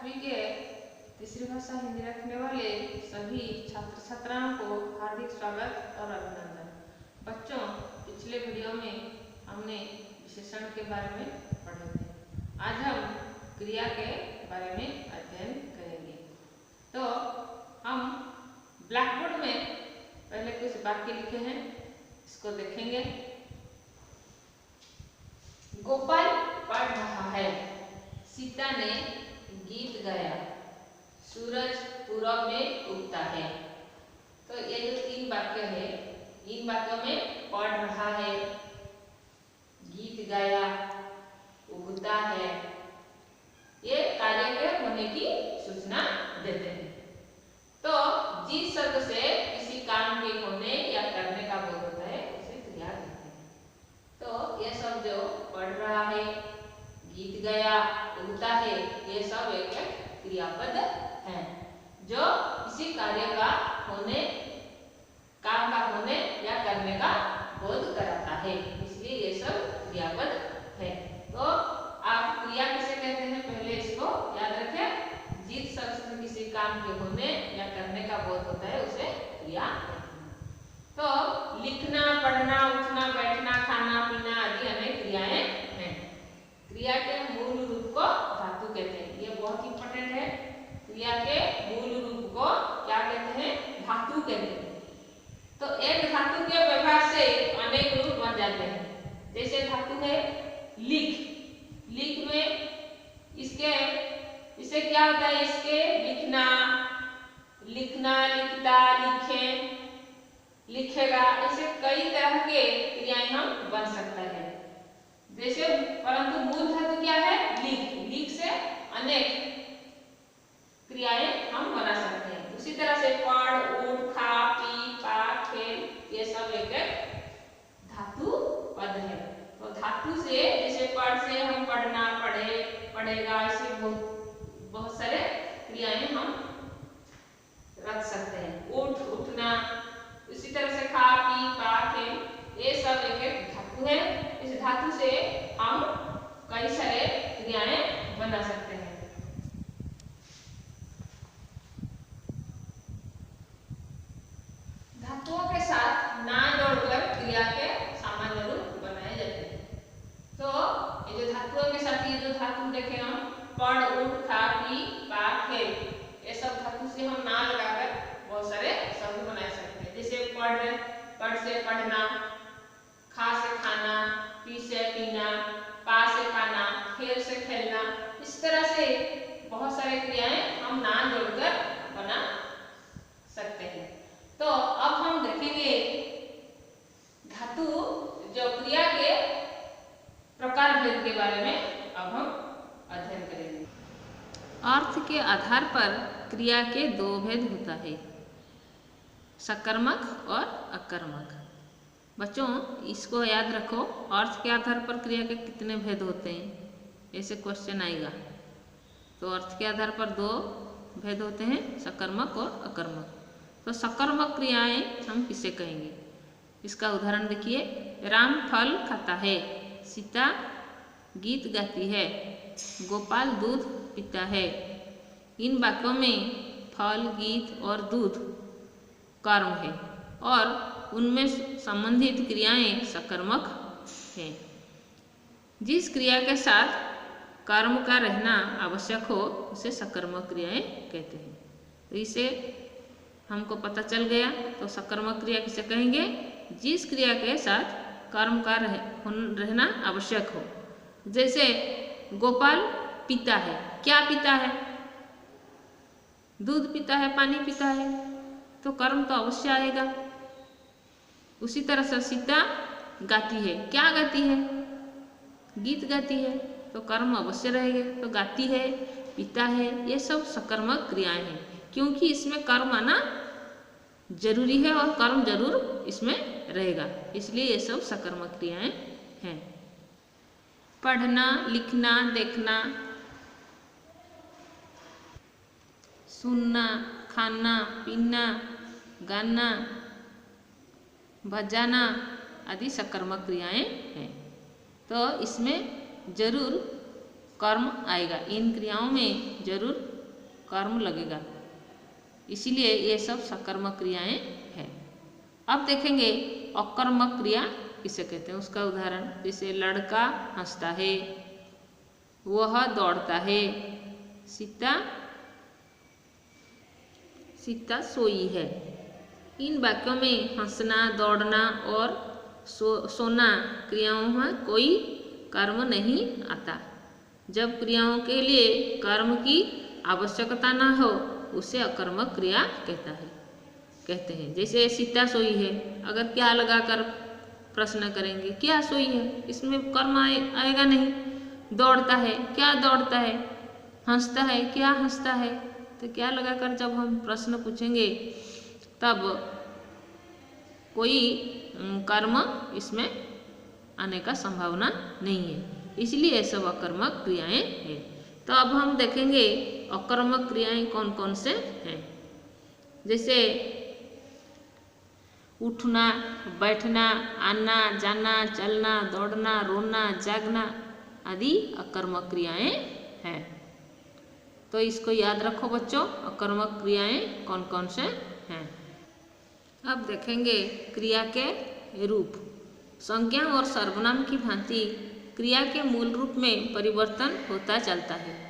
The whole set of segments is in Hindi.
8वीं के तीसरी भाषा हिंदी रखने वाले सभी छात्र छात्राओं को हार्दिक स्वागत और अभिनंदन। बच्चों, पिछले वीडियो में हमने विशेषण के बारे में पढ़े थे। आज हम क्रिया के बारे में अध्ययन करेंगे। तो हम ब्लैक बोर्ड में पहले कुछ वाक्य लिखे हैं, इसको देखेंगे। गोपाल पढ़ रहा है, सीता ने गीत गाया, सूरज पूरब में उगता है। तो ये जो 3 वाक्य है, इन वाक्यों में पढ़ रहा है, गीत गाया, उगता है, ये कार्य के होने की सूचना देते हैं। तो जिस शब्द से किसी काम के होने या करने का बोध होता है उसे क्रिया कहते हैं। तो ये सब जो पढ़ रहा है, गीत गाया, उगता है, ये सब एक क्रियापद है जो किसी कार्य का होने, काम का होने या करने का बोध कराता है, इसलिए ये सब क्रियापद है। तो आप क्रिया किसे कहते हैं पहले इसको याद रखें। जिस शब्द से किसी काम के होने या करने का बोध होता है उसे क्रिया कहते हैं। तो लिखना, पढ़ना, उठना, बैठना, खाना, पीना आदि अनेक क्रियाएं हैं। क्रिया के मूल रूप को धातु कहते हैं। ये बहुत इंपॉर्टेंट है। क्रिया के मूल रूप को क्या कहते हैं? धातु कहते हैं। तो एक धातु के व्यवहार से अनेक रूप बन जाते हैं। जैसे धातु है लिख। लिख में इससे क्या होता है? इसके लिखना, लिखना, लिखता, लिखे, लिखेगा, ऐसे कई तरह के क्रियाएं हम बन सकता है। जैसे परंतु मूल धातु क्या है? लिख। लिख से अनेक क्रियाएं हम बना सकते हैं। उसी तरह से पढ़, उठ, खा, पी, पा, खेल, ये सब एक धातु पद है। तो धातु से, जैसे पढ़ से हम पढ़ना, पढ़े, पढ़ेगा, ऐसे बहुत सारे क्रियाएं हम रख सकते हैं। उठ, उठना, इसी तरह से खा, पी, पा, खेल, ये सब एक धातु है। इस धातु से हम कई सारे क्रियाएं बना सकते हैं। धातुओं के साथ ना जोड़कर क्रिया के सामान्य रूप बनाए जाते हैं। तो ये जो धातुओं के साथ ये जो धातु देखे हम, पढ़, उठ, खा, पी, पा, खेल, ये सब धातु से हम ना लगाकर बहुत सारे शब्द बना सकते हैं। जैसे पढ़ से पढ़ना, खा से खाना, पी से पीना, पा से पाना, खेल से खेलना, इस तरह से बहुत सारे क्रियाएं हम ना जोड़कर बना सकते हैं। तो अब हम देखेंगे धातु जो क्रिया के प्रकार भेद के बारे में अब हम अध्ययन करेंगे। अर्थ के आधार पर क्रिया के 2 भेद होता है, सकर्मक और अकर्मक। बच्चों, इसको याद रखो, अर्थ के आधार पर क्रिया के कितने भेद होते हैं, ऐसे क्वेश्चन आएगा। तो अर्थ के आधार पर 2 भेद होते हैं, सकर्मक और अकर्मक। तो सकर्मक क्रियाएं हम किसे कहेंगे? इसका उदाहरण देखिए। राम फल खाता है, सीता गीत गाती है, गोपाल दूध पीता है। इन वाक्यों में फल, गीत और दूध कर्म है और उनमें संबंधित क्रियाएं सकर्मक हैं। जिस क्रिया के साथ कर्म का रहना आवश्यक हो उसे सकर्मक क्रियाएं कहते हैं। तो इसे हमको पता चल गया। तो सकर्मक क्रिया किसे कहेंगे? जिस क्रिया के साथ कर्म का रहना आवश्यक हो। जैसे गोपाल पीता है, क्या पीता है? दूध पीता है, पानी पीता है, तो कर्म तो अवश्य आएगा। उसी तरह से सीता गाती है, क्या गाती है? गीत गाती है, तो कर्म अवश्य रहेगा। तो गाती है, पीता है, ये सब सकर्मक क्रियाएं हैं, क्योंकि इसमें कर्म आना जरूरी है और कर्म जरूर इसमें रहेगा, इसलिए ये सब सकर्मक क्रियाएं हैं। पढ़ना, लिखना, देखना, सुनना, खाना, पीना, गाना, बजाना आदि सकर्मक क्रियाएं हैं। तो इसमें जरूर कर्म आएगा, इन क्रियाओं में जरूर कर्म लगेगा, इसीलिए ये सब सकर्मक क्रियाएं हैं। अब देखेंगे अकर्मक क्रिया किसे कहते हैं, उसका उदाहरण जैसे लड़का हंसता है, वह दौड़ता है, सीता सोई है। इन वाक्यों में हंसना, दौड़ना और सोना क्रियाओं में कोई कर्म नहीं आता। जब क्रियाओं के लिए कर्म की आवश्यकता न हो उसे अकर्मक क्रिया कहते हैं। जैसे सीता सोई है, अगर क्या लगाकर प्रश्न करेंगे, क्या सोई है, इसमें कर्म आएगा नहीं। दौड़ता है, क्या दौड़ता है, हंसता है, क्या हंसता है, तो क्या लगाकर जब हम प्रश्न पूछेंगे तब कोई कर्म इसमें आने का संभावना नहीं है, इसलिए ये सब अकर्मक क्रियाएं हैं। तो अब हम देखेंगे अकर्मक क्रियाएं कौन कौन से हैं। जैसे उठना, बैठना, आना, जाना, चलना, दौड़ना, रोना, जागना आदि अकर्मक क्रियाएं हैं। तो इसको याद रखो बच्चों, अकर्मक क्रियाएं कौन कौन से हैं। अब देखेंगे क्रिया के रूप। संज्ञा और सर्वनाम की भांति क्रिया के मूल रूप में परिवर्तन होता चलता है।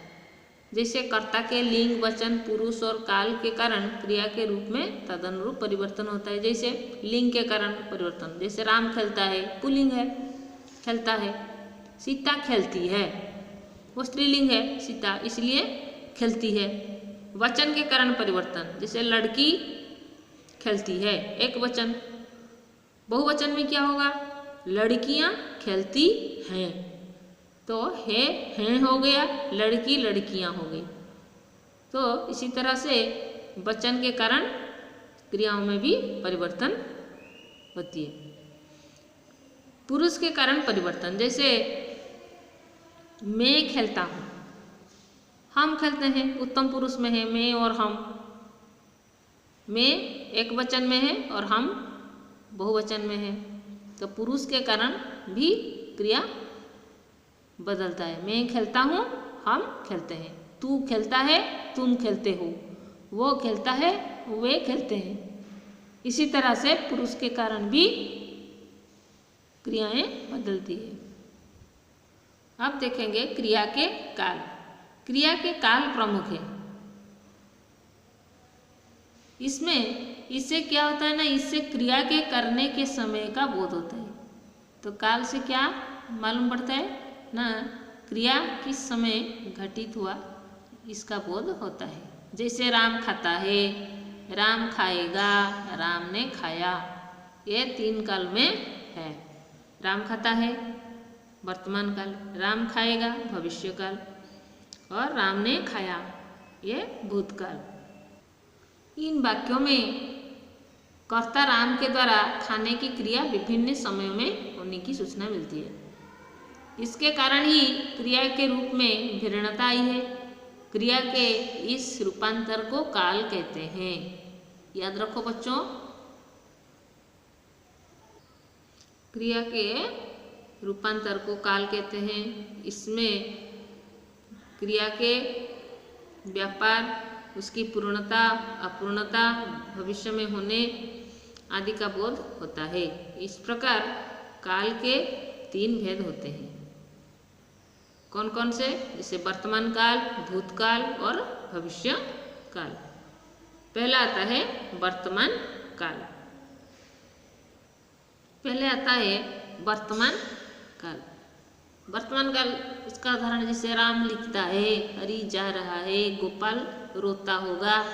जैसे कर्ता के लिंग, वचन, पुरुष और काल के कारण क्रिया के रूप में तदनुरूप परिवर्तन होता है। जैसे लिंग के कारण परिवर्तन, जैसे राम खेलता है, पुल्लिंग है, खेलता है। सीता खेलती है, वो स्त्रीलिंग है, सीता, इसलिए खेलती है। वचन के कारण परिवर्तन, जैसे लड़की खेलती है, एक वचन। बहुवचन में क्या होगा, लड़कियां खेलती हैं, तो हैं हो गया, लड़की लड़कियां हो गई। तो इसी तरह से वचन के कारण क्रियाओं में भी परिवर्तन होती है। पुरुष के कारण परिवर्तन, जैसे मैं खेलता हूँ, हम खेलते हैं, उत्तम पुरुष में है मैं और हम। मैं एक वचन में है और हम बहुवचन में है, तो पुरुष के कारण भी क्रिया बदलता है। मैं खेलता हूँ, हम खेलते हैं। तू खेलता है, तुम खेलते हो। वो खेलता है, वे खेलते हैं। इसी तरह से पुरुष के कारण भी क्रियाएं बदलती है। अब देखेंगे क्रिया के काल। क्रिया के काल प्रमुख है। इससे क्या होता है ना, इससे क्रिया के करने के समय का बोध होता है। तो काल से क्या मालूम पड़ता है ना, क्रिया किस समय घटित हुआ इसका बोध होता है। जैसे राम खाता है, राम खाएगा, राम ने खाया, ये तीन काल में है। राम खाता है वर्तमान काल, राम खाएगा भविष्य काल, और राम ने खाया ये भूतकाल। इन वाक्यों में कर्ता राम के द्वारा खाने की क्रिया विभिन्न समयों में होने की सूचना मिलती है। इसके कारण ही क्रिया के रूप में भिन्नता आई है। क्रिया के इस रूपांतर को काल कहते हैं। याद रखो बच्चों, क्रिया के रूपांतर को काल कहते हैं। इसमें क्रिया के व्यापार, उसकी पूर्णता, अपूर्णता, भविष्य में होने आदि का बोध होता है। इस प्रकार काल के तीन भेद होते हैं। कौन कौन से, जैसे वर्तमान काल, भूतकाल और भविष्य काल। पहला आता है वर्तमान काल। पहले आता है वर्तमान काल। वर्तमान काल, इसका उदाहरण जैसे राम लिखता है, हरि जा रहा है, गोपाल रोता होगा।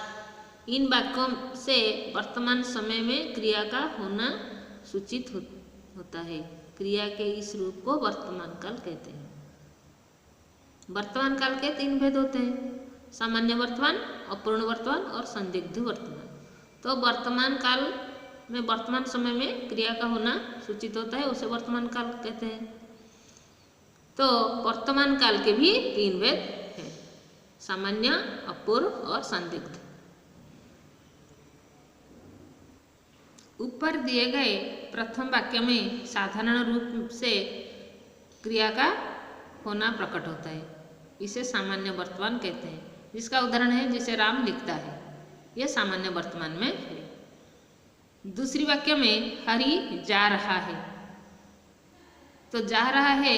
इन वाक्यों से वर्तमान समय में क्रिया का होना सूचित होता है। क्रिया के इस रूप को वर्तमान काल कहते हैं। वर्तमान काल के तीन भेद होते हैं, सामान्य वर्तमान, अपूर्ण वर्तमान और संदिग्ध वर्तमान। तो वर्तमान काल में वर्तमान समय में क्रिया का होना सूचित होता है, उसे वर्तमान काल कहते हैं। तो वर्तमान काल के भी तीन भेद हैं, सामान्य, अपूर्व और संदिग्ध। ऊपर दिए गए प्रथम वाक्य में साधारण रूप से क्रिया का होना प्रकट होता है, इसे सामान्य वर्तमान कहते हैं। जिसका उदाहरण है जैसे राम लिखता है, यह सामान्य वर्तमान में है। दूसरी वाक्य में हरि जा रहा है, तो जा रहा है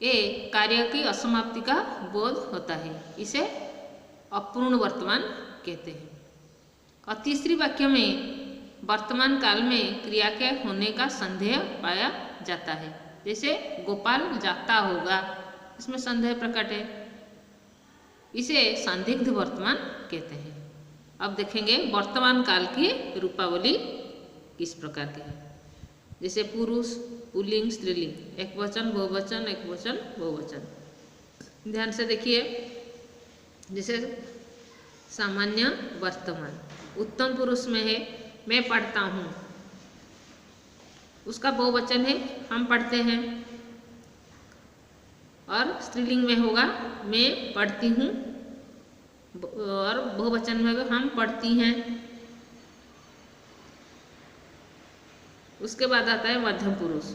ये कार्य की असमाप्ति का बोध होता है, इसे अपूर्ण वर्तमान कहते हैं। और तीसरी वाक्य में वर्तमान काल में क्रिया के होने का संदेह पाया जाता है, जैसे गोपाल जाता होगा, इसमें संदेह प्रकट है, इसे संदिग्ध वर्तमान कहते हैं। अब देखेंगे वर्तमान काल की रूपावली किस प्रकार की है। जैसे पुरुष, पुल्लिंग, स्त्रीलिंग, एक वचन, बहुवचन, एक वचन, बहुवचन। ध्यान से देखिए, जैसे सामान्य वर्तमान उत्तम पुरुष में है मैं पढ़ता हूँ, उसका बहुवचन है हम पढ़ते हैं। और स्त्रीलिंग में होगा मैं पढ़ती हूँ, और बहुवचन में होगा हम पढ़ती हैं। उसके बाद आता है मध्यम पुरुष,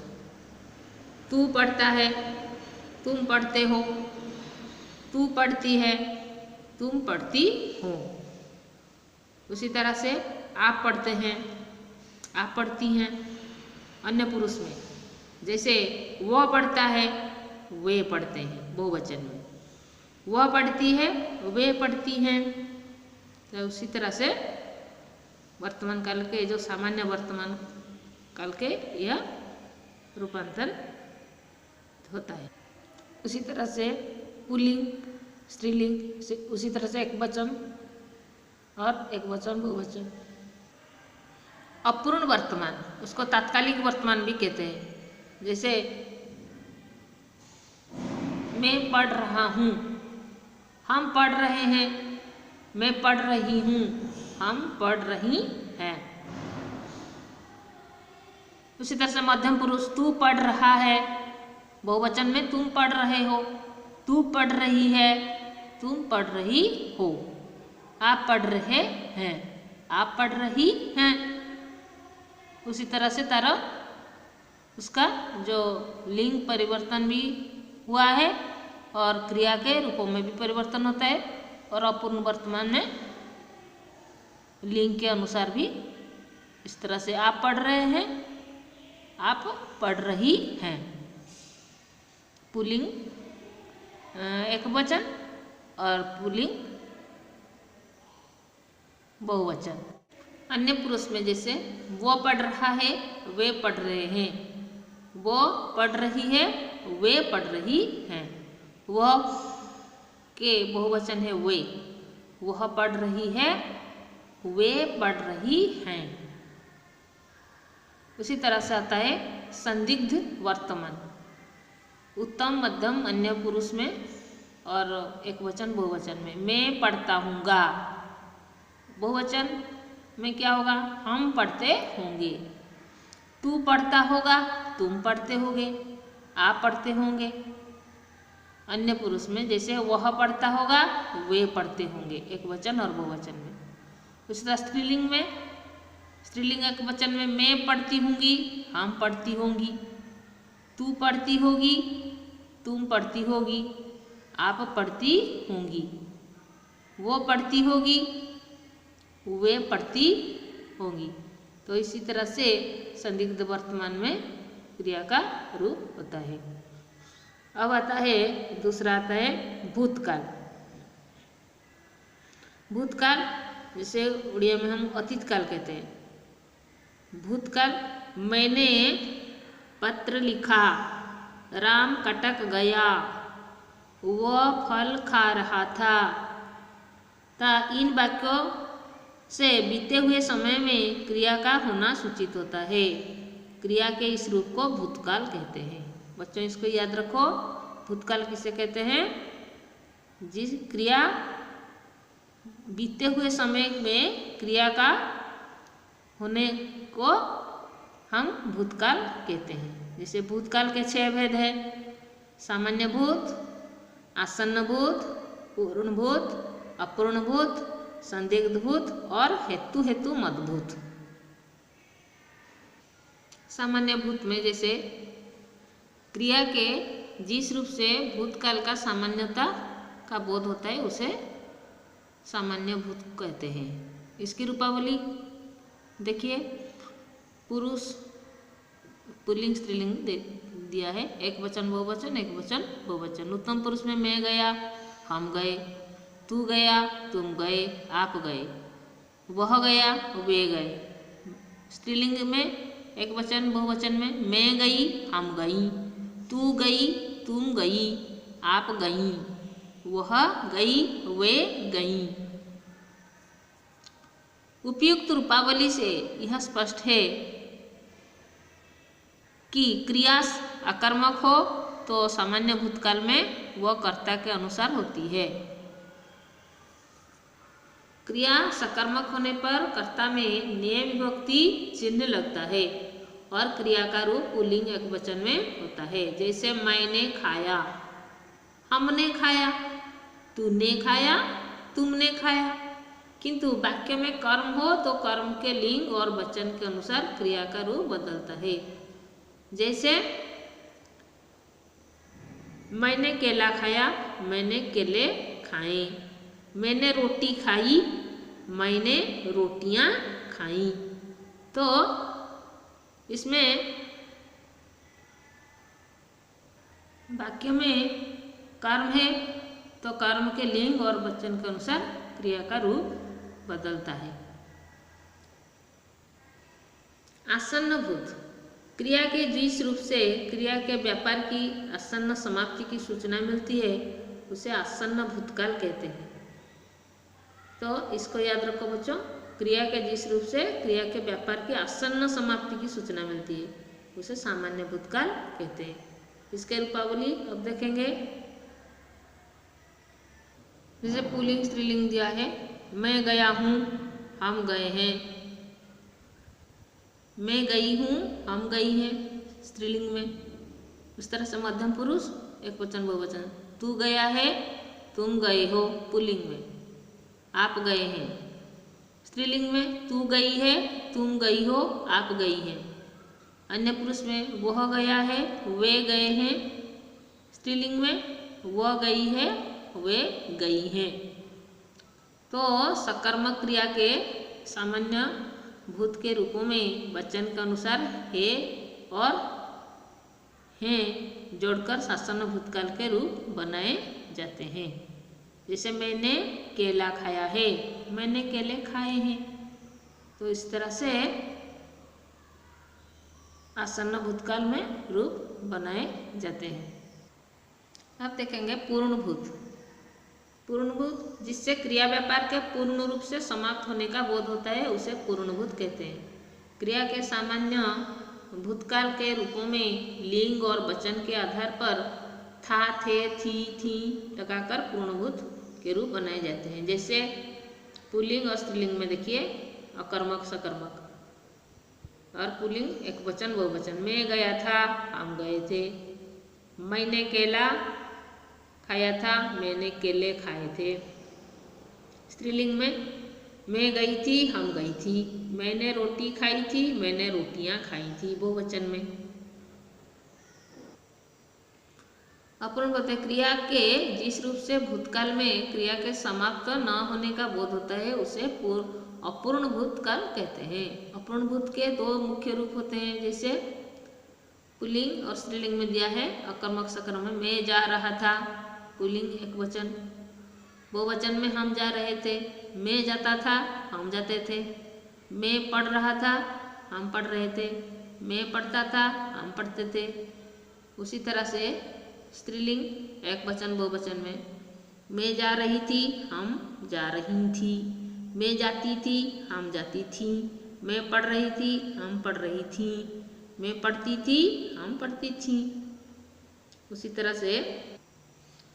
तू पढ़ता है, तुम पढ़ते हो, तू पढ़ती है, तुम पढ़ती हो। उसी तरह से आप पढ़ते हैं, आप पढ़ती हैं। अन्य पुरुष में जैसे वह पढ़ता है, वे पढ़ते हैं, बहुवचन में वह पढ़ती है, वे पढ़ती हैं। तो उसी तरह से वर्तमान काल के जो सामान्य वर्तमान काल के यह रूपांतर होता है। उसी तरह से पुल्लिंग, स्त्रीलिंग, उसी तरह से एक वचन और एक वचन, बहुवचन। अपूर्ण वर्तमान उसको तात्कालिक वर्तमान भी कहते हैं। जैसे मैं पढ़ रहा हूँ, हम पढ़ रहे हैं, मैं पढ़ रही हूँ, हम पढ़ रही हैं। उसी तरह से मध्यम पुरुष तू पढ़ रहा है, बहुवचन में तुम पढ़ रहे हो, तू पढ़ रही है, तुम पढ़ रही हो, आप पढ़ रहे हैं, आप पढ़ रही हैं। उसी तरह से तारा उसका जो लिंग परिवर्तन भी हुआ है और क्रिया के रूपों में भी परिवर्तन होता है, और अपूर्ण वर्तमान में लिंग के अनुसार भी इस तरह से आप पढ़ रहे हैं, आप पढ़ रही हैं। पुल्लिंग एक वचन और पुल्लिंग बहुवचन। अन्य पुरुष में जैसे वो पढ़ रहा है, वे पढ़ रहे हैं, वो पढ़ रही है, वे पढ़ रही हैं। वह के बहुवचन है वे, वह पढ़ रही है, वे पढ़ रही हैं। उसी तरह से आता है संदिग्ध वर्तमान, उत्तम, मध्यम, अन्य पुरुष में और एक वचन, बहुवचन में। मैं पढ़ता हूँगा, बहुवचन में क्या होगा, हम पढ़ते होंगे। तू पढ़ता होगा, तुम पढ़ते होगे, आप पढ़ते होंगे। अन्य पुरुष में जैसे वह पढ़ता होगा, वे पढ़ते होंगे, एक वचन और बहुवचन में। उसी तरह स्त्रीलिंग में, स्त्रीलिंग एक वचन में मैं पढ़ती होंगी, हम पढ़ती होंगी, तू पढ़ती होगी, तुम पढ़ती होगी, आप पढ़ती होंगी, वो पढ़ती होगी, वे पढ़ती होंगी। तो इसी तरह से संदिग्ध वर्तमान में क्रिया का रूप होता है। अब आता है दूसरा, आता है भूतकाल। भूतकाल जैसे उड़िया में हम अतीत काल कहते हैं। भूतकाल, मैंने पत्र लिखा, राम कटक गया, वह फल खा रहा था। इन वाक्यों से बीते हुए समय में क्रिया का होना सूचित होता है। क्रिया के इस रूप को भूतकाल कहते हैं। बच्चों इसको याद रखो, भूतकाल किसे कहते हैं, जिस क्रिया बीते हुए समय में क्रिया का होने को हम भूतकाल कहते हैं। जैसे भूतकाल के 6 भेद है, सामान्य भूत, आसन्न भूत, पूर्ण भूत, अपूर्ण भूत, संदिग्ध भूत और हेतु मदभूत। सामान्य भूत में जैसे क्रिया के जिस रूप से भूतकाल का सामान्यता का बोध होता है, उसे सामान्य भूत कहते हैं। इसकी रूपावली देखिए, पुरुष पुल्लिंग स्त्रीलिंग दिया है, एक वचन बहुवचन, एक वचन बहुवचन। उत्तम पुरुष में मैं गया, हम गए, तू गया, तुम गए, आप गए, वह गया, वे गए। स्त्रीलिंग में एक वचन बहुवचन में मैं गई, हम गई, तू गई, तुम गई, आप गई, वह गई, वे गई। उपयुक्त रूपावली से यह स्पष्ट है कि क्रिया आकर्मक हो तो सामान्य भूतकाल में वह कर्ता के अनुसार होती है। क्रिया सकर्मक होने पर कर्ता में नेय विभक्ति चिन्ह लगता है और क्रिया का रूप पुल्लिंग एकवचन में होता है। जैसे मैंने खाया, हमने खाया, तूने खाया, तुमने खाया। किंतु वाक्य में कर्म हो तो कर्म के लिंग और वचन के अनुसार क्रिया का रूप बदलता है। जैसे मैंने केला खाया, मैंने केले खाए, मैंने रोटी खाई, मैंने रोटियां खाई। तो इसमें वाक्य में कर्म है तो कर्म के लिंग और वचन के अनुसार क्रिया का रूप बदलता है। आसन्न भूत, क्रिया के जिस रूप से क्रिया के व्यापार की आसन्न समाप्ति की सूचना मिलती है उसे आसन्न भूतकाल कहते हैं। तो इसको याद रखो बच्चों, क्रिया के जिस रूप से क्रिया के व्यापार की आसन्न समाप्ति की सूचना मिलती है उसे सामान्य भूतकाल कहते हैं। इसके रूपावली अब देखेंगे। जैसे पुल्लिंग स्त्रीलिंग दिया है, मैं गया हूँ, हम गए हैं, मैं गई हूँ, हम गई हैं स्त्रीलिंग में। इस तरह से मध्यम पुरुष एक वचन बहुवचन, तू गया है, तुम गए हो पुल्लिंग में, आप गए हैं स्त्रीलिंग में, तू गई है, तुम गई हो, आप गई हैं। अन्य पुरुष में वह गया है, वे गए हैं स्त्रीलिंग में, वह गई है, वे गई हैं। तो सकर्मक क्रिया के सामान्य भूत के रूपों में वचन के अनुसार है और हैं जोड़कर सामान्य भूतकाल के रूप बनाए जाते हैं। जैसे मैंने केला खाया है, मैंने केले खाए हैं। तो इस तरह से आसन्न भूतकाल में रूप बनाए जाते हैं। अब देखेंगे पूर्णभूत। पूर्णभूत जिससे क्रिया व्यापार के पूर्ण रूप से समाप्त होने का बोध होता है उसे पूर्णभूत कहते हैं। क्रिया के सामान्य भूतकाल के रूपों में लिंग और वचन के आधार पर था, थे, थी, थी लगाकर पूर्णभूत के रूप बनाए जाते हैं। जैसे पुल्लिंग और स्त्रीलिंग में देखिए अकर्मक सकर्मक और पुल्लिंग एक वचन बहुवचन, मैं गया था, हम गए थे, मैंने केला खाया था, मैंने केले खाए थे। स्त्रीलिंग में मैं गई थी, हम गई थी, मैंने रोटी खाई थी, मैंने रोटियां खाई थी बहुवचन में। अपूर्णभूत क्रिया के जिस रूप से भूतकाल में क्रिया के समाप्त न होने का बोध होता है उसे अपूर्ण भूतकाल कहते हैं। अपूर्ण भूत के दो मुख्य रूप होते हैं। जैसे पुल्लिंग और स्त्रीलिंग में दिया है अकर्मक सकर्मक में मैं जा रहा था, पुल्लिंग एक वचन, बहुवचन में हम जा रहे थे, मैं जाता था, हम जाते थे, मैं पढ़ रहा था, हम पढ़ रहे थे, मैं पढ़ता था, हम पढ़ते थे। उसी तरह से स्त्रीलिंग एक वचन बहुवचन में मैं जा रही थी, हम जा रही थी, मैं जाती थी, हम जाती थी, मैं पढ़ रही थी, हम पढ़ रही थी, मैं पढ़ती थी, हम पढ़ती थी। उसी तरह से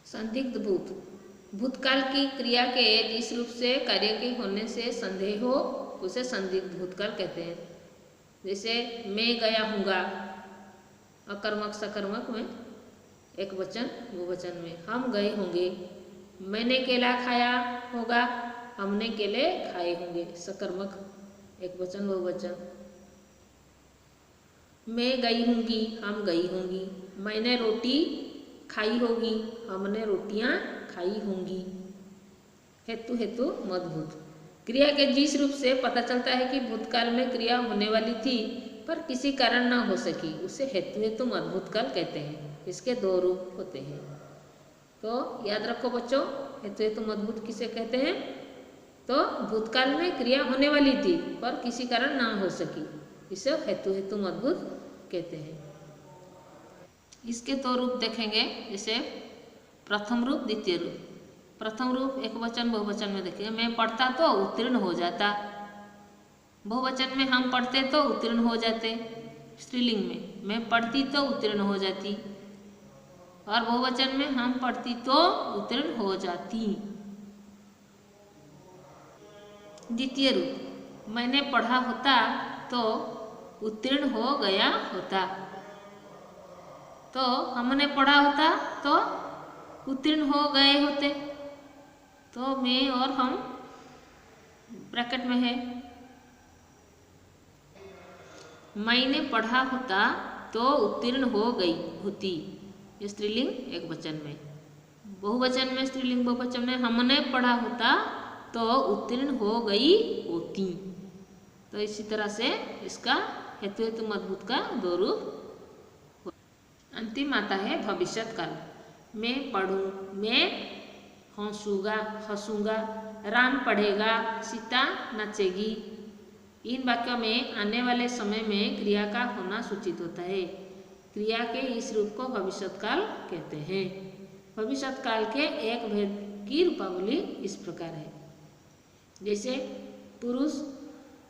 संदिग्ध भूत, भूतकाल की क्रिया के जिस रूप से कार्य के होने से संदेह हो उसे संदिग्ध भूतकाल कहते हैं। जैसे मैं गया हूँगा अकर्मक सकर्मक में एक वचन बहुवचन में, हम गए होंगे, मैंने केला खाया होगा, हमने केले खाए होंगे सकर्मक एक वचन बहुवचन। मैं गई होंगी, हम गई होंगी, मैंने रोटी खाई होगी, हमने रोटियां खाई होंगी। हेतु हेतु मदभूत। क्रिया के जिस रूप से पता चलता है कि भूतकाल में क्रिया होने वाली थी पर किसी कारण न हो सकी उसे हेतु हेतु मदभूत काल कहते हैं। इसके दो रूप होते हैं। तो याद रखो बच्चों, हेतु हेतु मदभूत किसे कहते हैं? तो भूतकाल में क्रिया होने वाली थी पर किसी कारण ना हो सकी, इसे हेतु हेतु मदभूत कहते हैं। इसके दो रूप देखेंगे, जैसे प्रथम रूप द्वितीय रूप। प्रथम रूप एक वचन बहुवचन में देखेंगे, मैं पढ़ता तो उत्तीर्ण हो जाता। बहुवचन में हम पढ़ते तो उत्तीर्ण हो जाते। स्त्रीलिंग में मैं पढ़ती तो उत्तीर्ण हो जाती, और बहुवचन में हम पढ़ती तो उत्तीर्ण हो जाती। द्वितीय रूप, मैंने पढ़ा होता तो उत्तीर्ण हो गया होता। तो हमने पढ़ा होता तो उत्तीर्ण हो गए होते। तो मैं और हम ब्रैकेट में है। मैंने पढ़ा होता तो उत्तीर्ण हो गई होती, ये स्त्रीलिंग एक वचन में। बहुवचन में स्त्रीलिंग बहुवचन में हमने पढ़ा होता तो उत्तीर्ण हो गई होती। तो इसी तरह से इसका हेतु हेतु मदभूत का दो रूप। अंतिम आता है भविष्यत काल। मैं पढ़ूं, मैं हंसूंगा, राम पढ़ेगा, सीता नचेगी। इन वाक्यों में आने वाले समय में क्रिया का होना सूचित होता है। क्रिया के इस रूप को भविष्यत काल कहते हैं। भविष्यत काल के एक भेद की रूपावली इस प्रकार है, जैसे पुरुष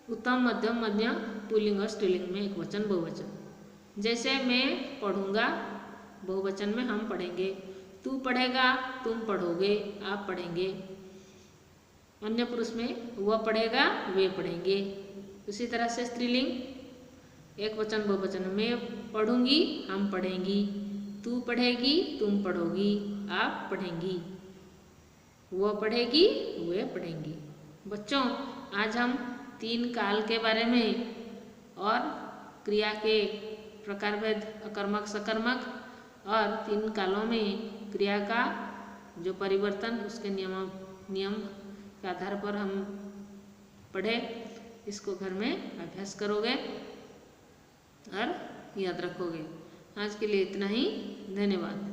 उत्तम मध्यम मध्यम पुल्लिंग और स्त्रीलिंग में एक वचन बहुवचन। जैसे मैं पढ़ूंगा बहुवचन में हम पढ़ेंगे, तू पढ़ेगा तुम पढ़ोगे आप पढ़ेंगे। अन्य पुरुष में वह पढ़ेगा वे पढ़ेंगे। उसी तरह से स्त्रीलिंग एक वचन बहुवचन में पढ़ूंगी हम पढ़ेंगी, तू पढ़ेगी तुम पढ़ोगी आप पढ़ेंगी, वह पढ़ेगी वे पढ़ेंगी। बच्चों, आज हम 3 काल के बारे में और क्रिया के प्रकारभेद अकर्मक सकर्मक और 3 कालों में क्रिया का जो परिवर्तन उसके नियम के आधार पर हम पढ़े। इसको घर में अभ्यास करोगे और याद रखोगे। आज के लिए इतना ही। धन्यवाद।